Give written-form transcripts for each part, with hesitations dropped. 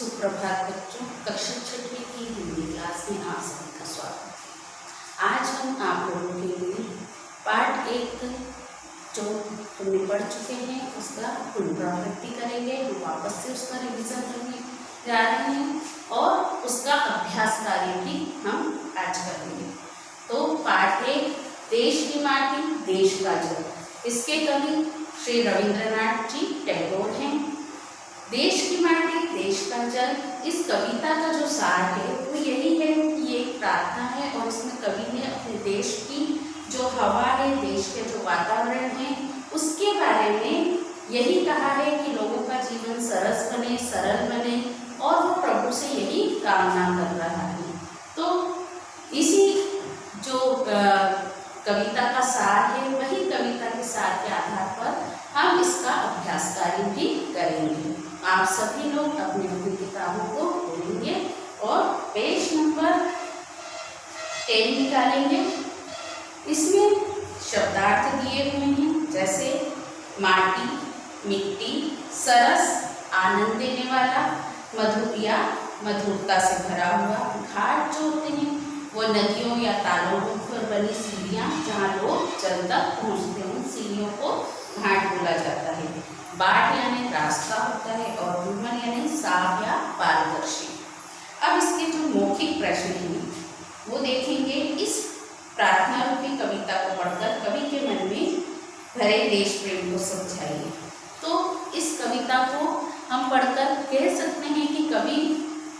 सुप्रभात बच्चों, कक्षा छठी की हिंदी क्लास में आप सभी का स्वागत है। आज हम आप लोगों के लिए पाठ 1 जो हमने पढ़ चुके हैं उसका पुनरावृत्ति करेंगे। हम वापस से उसका रिवीजन करने जा रहे हैं और उसका अभ्यास कार्य भी हम आज करेंगे। तो पाठ 1 देश की माटी देश का जल, इसके कवि श्री रविंद्रनाथ जी टैगोर हैं। देश की माटी देश का जल, इस कविता का जो सार है वो यही है कि ये एक प्रार्थना है और इसमें कवि ने अपने देश की जो हवा है, देश के जो वातावरण है उसके बारे में यही कहा है कि लोगों का जीवन सरस बने, सरल बने और वो प्रभु से यही कामना कर रहा है। तो इसी जो कविता का सार है वही कविता के सार के आधार पर हम इसका अभ्यास कार्य भी करेंगे। आप सभी लोग अपनी अपनी किताबों को खोलेंगे और पेज नंबर 10 निकालेंगे। इसमें शब्दार्थ दिए हुए हैं, जैसे माटी, मिट्टी, सरस, आनंद देने वाला, मधुर या मधुरता से भरा हुआ। घाट जो होते हैं वो नदियों या तालाबों पर बनी सीढ़ियाँ जहाँ लोग जल तक पहुँचते हैं, उन सीढ़ियों को घाट बोला जाता है। बाट यानी रास्ता होता है और विमल यानी साफ या पारदर्शी। अब इसके जो मौखिक प्रश्न हैं वो देखेंगे। इस प्रार्थना रूपी कविता को पढ़कर कवि के मन में भरे देश प्रेम को समझाइए। तो इस कविता को हम पढ़कर कह सकते हैं कि कवि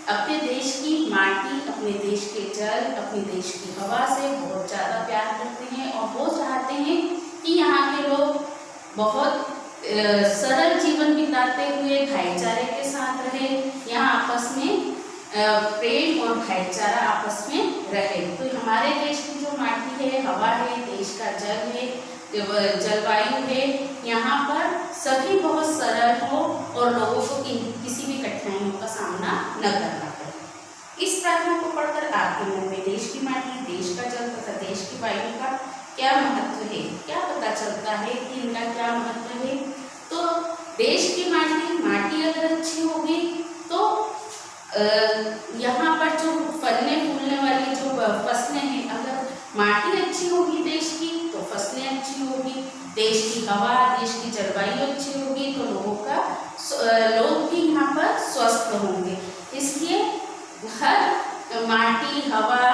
अपने देश की माटी, अपने देश के जल, अपने देश की हवा से बहुत ज़्यादा प्यार करते हैं और वो चाहते हैं कि यहाँ के लोग बहुत सरल जीवन बिताते हुए भाईचारे के साथ रहे, यहाँ आपस में प्रेम और भाईचारा आपस में रहे। तो हमारे देश की जो माटी है, हवा है, देश का जल है, जलवायु है, यहाँ पर सभी बहुत सरल हो और लोगों को किसी भी कठिनाइयों का सामना न करना पड़े। इस प्रार्थना को पढ़कर आपके मन में देश की माटी, देश का जल तथा देश की वायु का क्या महत्व है, क्या पता चलता है कि इनका क्या महत्व है। तो देश की माटी अगर अच्छी होगी तो यहाँ पर जो फलने फूलने वाली जो फसलें हैं, अगर माटी अच्छी होगी देश की तो फसलें अच्छी होगी। देश की हवा, देश की जलवायु अच्छी होगी तो लोग भी यहाँ पर स्वस्थ होंगे। इसलिए हर माटी, हवा,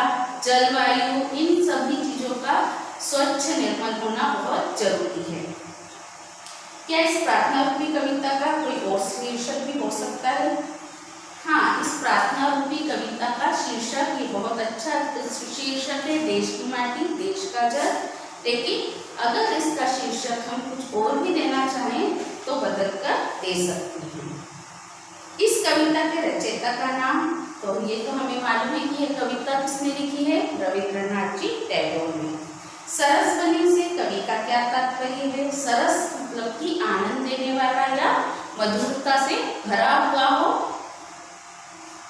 जलवायु, इन सभी चीज़ों का स्वच्छ निर्मल होना बहुत जरूरी है। क्या इस प्रार्थना रूपी कविता का कोई और शीर्षक भी हो सकता है? हाँ, इस प्रार्थना रूपी कविता का शीर्षक ये बहुत अच्छा शीर्षक है, देश की माटी देश का जल। लेकिन अगर इसका शीर्षक हम कुछ और भी देना चाहें तो बदल कर दे सकते हैं। इस कविता के रचयिता का नाम, तो ये तो हमें मालूम है कि यह कविता किसने लिखी है, रविंद्रनाथ जी टैगोर ने। सरस बने से कवि का क्या तात्पर्य है? सरस मतलब कि आनंद देने वाला या मधुरता से भरा हुआ हो।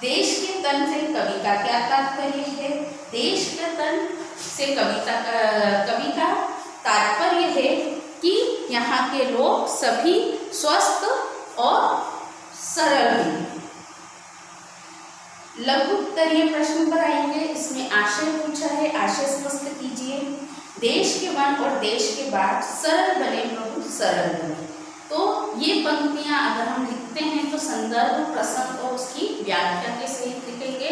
देश के तन से कवि का क्या तात्पर्य है? देश के तन से कवि का तात्पर्य है कि यहाँ के लोग सभी स्वस्थ और सरल हैं। लघु उत्तरीय प्रश्न पर आएंगे। इसमें आशय पूछा है, आशय स्पष्ट कीजिए। देश के वन और देश के बाट सरल बने प्रभु सरल बने। तो ये पंक्तियां अगर हम लिखते हैं तो संदर्भ, प्रसंग और उसकी व्याख्या के सहित लिखेंगे।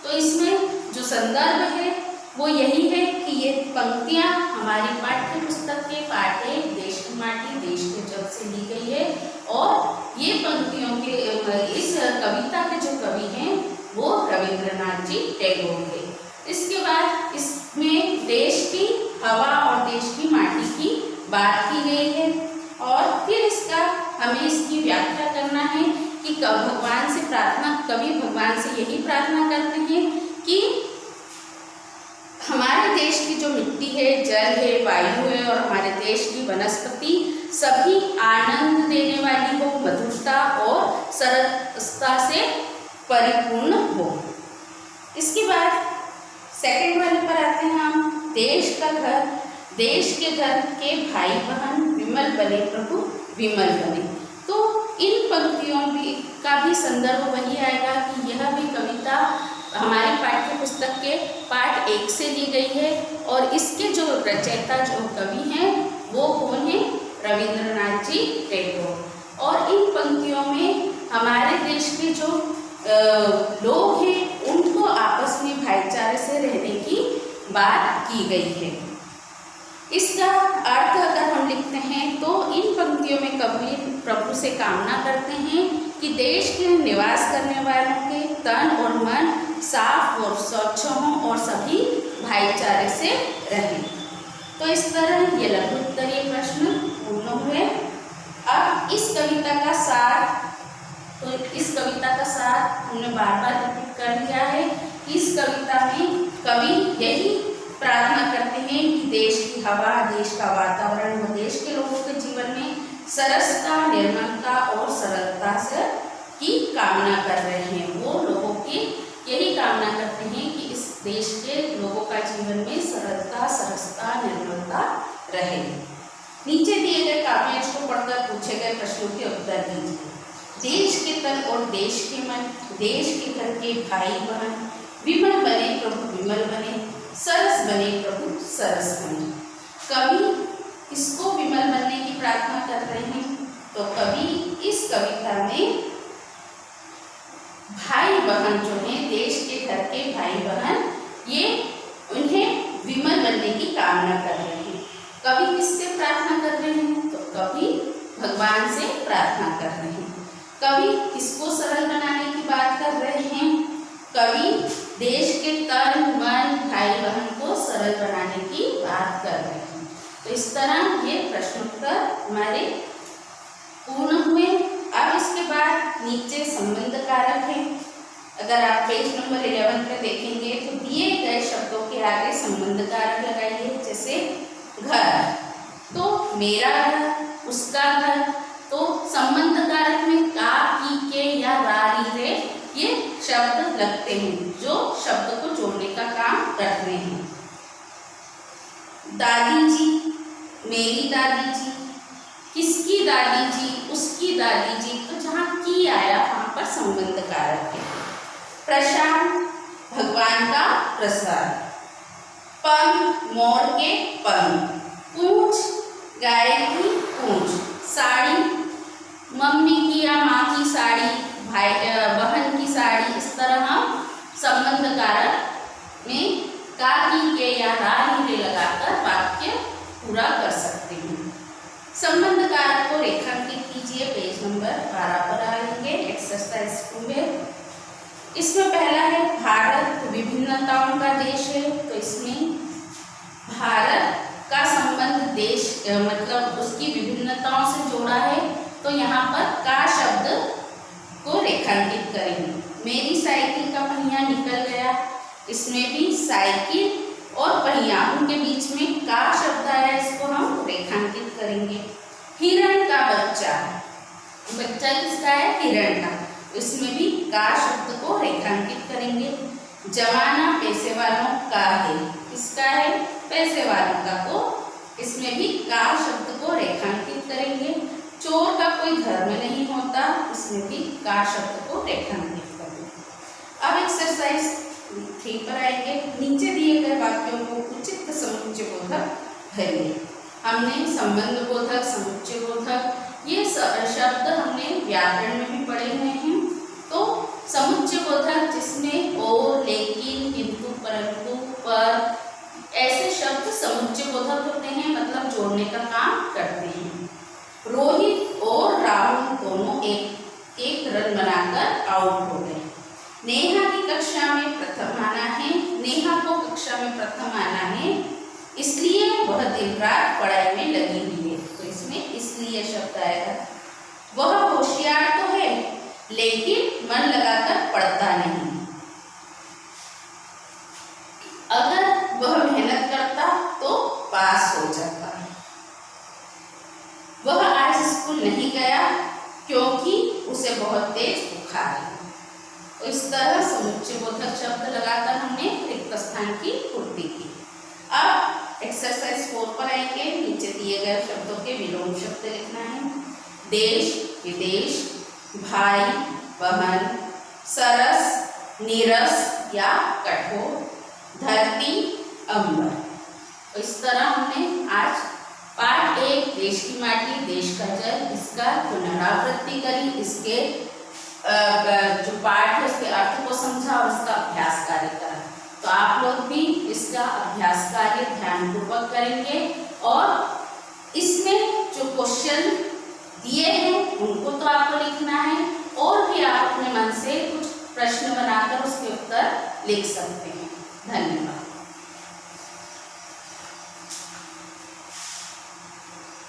तो इसमें जो संदर्भ है वो यही है कि ये पंक्तियां हमारी पाठ्य पुस्तक के पाठ 1 देश की माटी देश के जल से ली गई है और ये पंक्तियों के इस कविता के जो कवि हैं वो रविंद्रनाथ जी टैगोर है। इसके बाद इसमें देश की हवा और देश की माटी की बात की गई है और फिर हमें इसकी व्याख्या करना है कि कवि भगवान से यही प्रार्थना करते हैं कि हमारे देश की जो मिट्टी है, जल है, वायु है और हमारे देश की वनस्पति सभी आनंद देने वाली हो, मधुरता और सरलता से परिपूर्ण हो। इसके बाद सेकंड वाले पर आते हैं हम। देश का घर, देश के घर के भाई बहन विमल बने प्रभु विमल बने। तो इन पंक्तियों का भी संदर्भ वही आएगा कि यह भी कविता हमारी पाठ्य पुस्तक के पाठ 1 से ली गई है और इसके जो रचयिता जो कवि हैं वो कौन है? रविंद्रनाथ जी टैगोर। और इन पंक्तियों में हमारे देश के जो लोग हैं उनको आपस में भाईचारे से रहने की बात की गई है। इसका अर्थ अगर हम लिखते हैं तो इन पंक्तियों में कवि प्रभु से कामना करते हैं कि देश के निवास करने वालों के तन और मन साफ और स्वच्छ हों और सभी भाईचारे से रहें। तो इस तरह ये लघु उत्तरीय प्रश्न पूर्ण हुए। अब इस कविता का सार, तो इस कविता का सार हमने बार बार रिपीट कर दिया है। इस कविता में कवि यही प्रार्थना करते हैं कि देश की हवा, देश का वातावरण व देश के लोगों के जीवन में सरसता, निर्मलता और सरलता से की कामना कर रहे हैं। वो लोगों की यही कामना करते हैं कि इस देश के लोगों का जीवन में सरलता, सरसता, निर्मलता रहे। नीचे दिए गए काव्यांश को पढ़कर पूछे गए प्रश्नों के उत्तर दीजिए। देश के तन और देश के मन, देश के घर के भाई बहन, विमल बने प्रभु विमल बने, सरस बने प्रभु सरस बने। कवि इसको विमल बनने की प्रार्थना कर रहे हैं। तो कवि इस कविता में भाई बहन जो हैं, देश के घर के भाई बहन, ये उन्हें विमल बनने की कामना कर रहे हैं। कवि किससे प्रार्थना कर रहे हैं? तो कवि भगवान से प्रार्थना कर रहे हैं। कवि किसको सरल बनाने की बात कर रहे हैं? कवि देश के तन मन भाई बहन को सरल बनाने की बात कर रहे हैं। तो इस तरह ये प्रश्नोत्तर हमारे पूर्ण हुए। अब इसके बाद नीचे संबंध कारक है। अगर आप पेज नंबर 11 पे देखेंगे तो दिए गए शब्दों के आगे संबंध कारक लगाइए। जैसे घर, तो मेरा घर, उसका घर, तो संबंध कारक में का, की, के या रा, री, रे ये शब्द लगते हैं जो शब्द को जोड़ने का काम करते हैं। दादी जी, मेरी दादी जी, किसकी दादी जी, उसकी दादी जी, तो जहाँ की आया वहाँ पर संबंध कारक है। प्रसाद, भगवान का प्रसाद। पंख, मोर के पंख। पूंछ, गाय की पूंछ। साड़ी, मम्मी की या माँ की साड़ी, भाई बहन की साड़ी। इस तरह हम संबंध कारक में का, की, के या रा, री, रे लगाकर वाक्य पूरा कर सकते हैं। संबंध कारक को रेखांकित कीजिए। पेज नंबर 12 पर आएंगे एक्सरसाइज 2 में। इसमें पहला है भारत विभिन्नताओं का देश है। तो इसमें भारत का संबंध देश मतलब उसकी विभिन्नताओं से जोड़ा है। तो यहाँ पर का शब्द को रेखांकित करेंगे। मेरी साइकिल का पहिया निकल गया, इसमें भी साइकिल और पहिया उनके बीच में का शब्द आया, इसको हम रेखांकित करेंगे। हिरण का बच्चा, बच्चा किसका है? हिरण का, इसमें भी का शब्द को रेखांकित करेंगे। जमाना पैसे वालों का है, किसका है? पैसे वालों का, तो इसमें भी का शब्द को रेखांकित करेंगे। चोर का कोई धर्म नहीं होता, इसमें भी का शब्द को रेखांकित करेंगे। अब एक्सरसाइज 3 पर आएंगे। नीचे दिए गए वाक्यों को उचित समुच्चय बोधक भरिए। हमने संबंध बोधक, समुच्चय बोधक ये शब्द हमने व्याकरण में भी पढ़े हुए हैं। तो समुच्चय बोधक जिसमें और, लेकिन, किंतु, परंतु, पर ऐसे शब्द समुच्चय बोधक होते हैं, मतलब जोड़ने का काम करते हैं। रोहित और राहुल दोनों एक रन बनाकर आउट हो गए। नेहा की कक्षा में प्रथम आना है, नेहा को कक्षा में प्रथम आना है, इसलिए वह दिन रात पढ़ाई में लगी हुई है। तो इसमें इसलिए शब्द आएगा। वह होशियार तो है लेकिन मन लगाकर पढ़ता नहीं। अगर वह मेहनत करता तो पास हो जाता। वह आज स्कूल नहीं गया क्योंकि उसे बहुत तेज बुखार है। तो इस तरह समुच्चय बोधक शब्द लगाकर हमने रिक्त स्थान की पूर्ति की। अब एक्सरसाइज 4 पर आएंगे। नीचे दिए गए शब्दों के विलोम शब्द लिखना है। देश, विदेश, भाई, वहन, सरस, नीरस या कठोर, धरती, अंबर। तो इस तरह हमने आज पाठ 1 देश की माटी देश का जल इसका पुनरावृत्ति करी, इसके जो पाठ है उसके अर्थ को समझा और उसका अभ्यास कार्य करा। तो आप लोग भी इसका अभ्यास कार्य ध्यानपूर्वक करेंगे और इसमें जो क्वेश्चन दिए हैं उनको तो आपको लिखना है और भी आप अपने मन से कुछ प्रश्न बनाकर उसके उत्तर लिख सकते हैं। धन्यवाद।